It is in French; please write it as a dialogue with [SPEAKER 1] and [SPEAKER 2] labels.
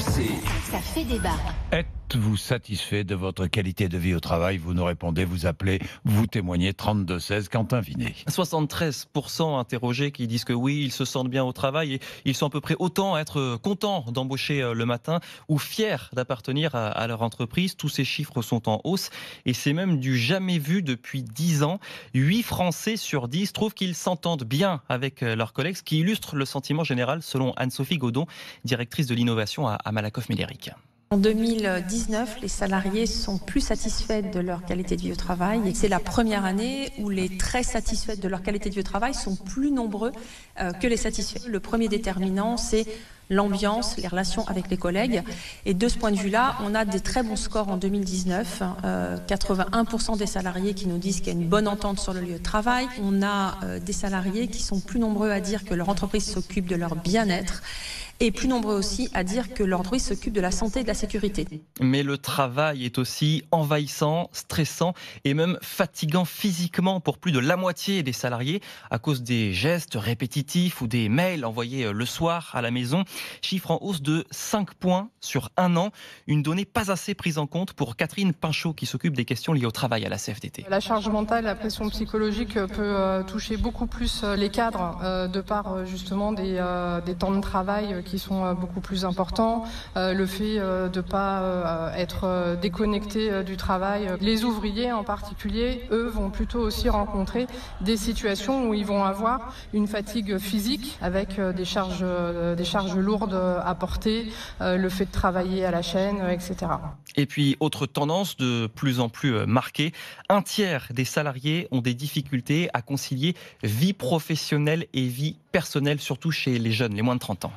[SPEAKER 1] RMC.
[SPEAKER 2] Ça fait débat.
[SPEAKER 3] Êtes-vous satisfait de votre qualité de vie au travail? Vous nous répondez, vous appelez, vous témoignez 32-16, Quentin Vinet.
[SPEAKER 4] 73% interrogés qui disent que oui, ils se sentent bien au travail et ils sont à peu près autant à être contents d'embaucher le matin ou fiers d'appartenir à leur entreprise. Tous ces chiffres sont en hausse et c'est même du jamais vu depuis 10 ans. 8 Français sur 10 trouvent qu'ils s'entendent bien avec leurs collègues, ce qui illustre le sentiment général selon Anne-Sophie Godon, directrice de l'innovation à Malakoff Médéric.
[SPEAKER 5] En 2019, les salariés sont plus satisfaits de leur qualité de vie au travail et c'est la première année où les très satisfaits de leur qualité de vie au travail sont plus nombreux que les satisfaits. Le premier déterminant, c'est l'ambiance, les relations avec les collègues. Et de ce point de vue-là, on a des très bons scores en 2019. 81% des salariés qui nous disent qu'il y a une bonne entente sur le lieu de travail. On a des salariés qui sont plus nombreux à dire que leur entreprise s'occupe de leur bien-être. Et plus nombreux aussi à dire que leur entreprise s'occupe de la santé et de la sécurité.
[SPEAKER 4] Mais le travail est aussi envahissant, stressant et même fatigant physiquement pour plus de la moitié des salariés à cause des gestes répétitifs ou des mails envoyés le soir à la maison. Chiffre en hausse de 5 points sur un an. Une donnée pas assez prise en compte pour Catherine Pinchot qui s'occupe des questions liées au travail à la CFDT.
[SPEAKER 6] La charge mentale, la pression psychologique peut toucher beaucoup plus les cadres de par justement des temps de travail qui sont beaucoup plus importants, le fait de ne pas être déconnecté du travail. Les ouvriers en particulier, eux, vont plutôt aussi rencontrer des situations où ils vont avoir une fatigue physique avec des charges lourdes à porter, le fait de travailler à la chaîne, etc.
[SPEAKER 4] Et puis, autre tendance de plus en plus marquée, un tiers des salariés ont des difficultés à concilier vie professionnelle et vie personnelle, surtout chez les jeunes, les moins de 30 ans.